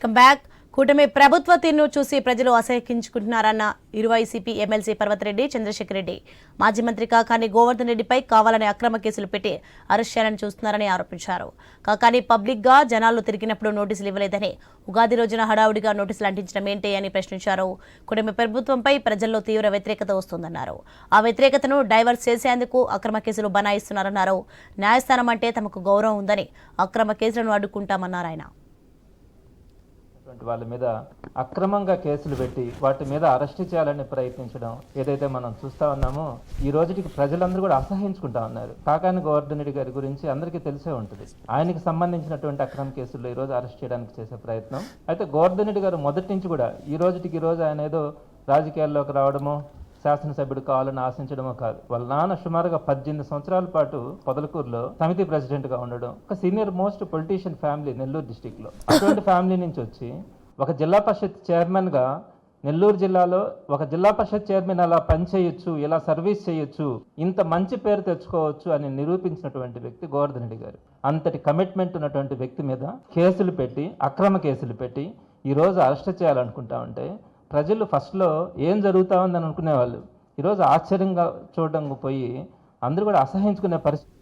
Welcome back. కూటమి ప్రభుత్వ తీరును చూసి ప్రజలు అసహ్యించుకుంటున్నారన్న వైసీపీ ఎమ్మెల్సీ పర్వతరెడ్డి చంద్రశేఖర్ రెడ్డి మాజీ మంత్రి కాకాని గోవర్ధన్ రెడ్డిపై కావాలని అక్రమ కేసులు పెట్టి అరెస్ట్ చేయాలని చూస్తున్నారని ఆరోపించారు. కాకాని పబ్లిక్ గా జనాలు తిరిగినప్పుడు నోటీసులు ఇవ్వలేదని, ఉగాది రోజున హడావుడిగా నోటీసులు అంటించడం ఏంటి అని ప్రశ్నించారు. కూటమి ప్రభుత్వంపై ప్రజల్లో తీవ్ర వ్యతిరేకత వస్తోందన్నారు. ఆ వ్యతిరేకతను డైవర్ట్ చేసేందుకు అక్రమ కేసులు బనాయిస్తున్నారన్నారు. న్యాయస్థానం అంటే తమకు గౌరవం ఉందని అక్రమ కేసులను అడ్డుకుంటామన్నారు ఆయన. వాళ్ళ మీద అక్రమంగా కేసులు పెట్టి వాటి మీద అరెస్ట్ చేయాలని ప్రయత్నించడం ఏదైతే మనం చూస్తా ఉన్నామో, ఈ రోజుకి ప్రజలందరూ కూడా అసహించుకుంటా ఉన్నారు. కాకాని గోవర్ధన్ రెడ్డి గారి గురించి అందరికీ తెలిసే ఉంటుంది. ఆయనకి సంబంధించినటువంటి అక్రమ కేసుల్లో ఈరోజు అరెస్ట్ చేయడానికి చేసే ప్రయత్నం అయితే గోవర్ధన్ రెడ్డి గారు మొదటి నుంచి కూడా ఈ రోజు ఆయన ఏదో రాజకీయాల్లోకి రావడమో, శాసనసభ్యుడు కావాలని ఆశించడమో కాదు. వాళ్ళ నాన్న సుమారుగా 18 సంవత్సరాల పాటు పొదలకూరులో సమితి ప్రెసిడెంట్ గా ఉండడం, ఒక senior most politician family Nellore district లో. అటువంటి ఫ్యామిలీ నుంచి వచ్చి ఒక జిల్లా పరిషత్ చైర్మన్ గా నెల్లూరు జిల్లాలో ఒక జిల్లా పరిషత్ చైర్మన్ అలా పనిచేయొచ్చు, ఇలా సర్వీస్ చేయొచ్చు, ఇంత మంచి పేరు తెచ్చుకోవచ్చు అని నిరూపించినటువంటి వ్యక్తి గోవర్ధన్ రెడ్డి గారు. అంతటి కమిట్మెంట్ ఉన్నటువంటి వ్యక్తి మీద కేసులు పెట్టి, అక్రమ కేసులు పెట్టి ఈరోజు అరెస్ట్ చేయాలనుకుంటా ఉంటే ప్రజలు ఫస్ట్లో ఏం జరుగుతా ఉందని అనుకునేవాళ్ళు ఈరోజు ఆశ్చర్యంగా చూడడం పోయి అందరూ కూడా అసహించుకునే పరిస్థితి.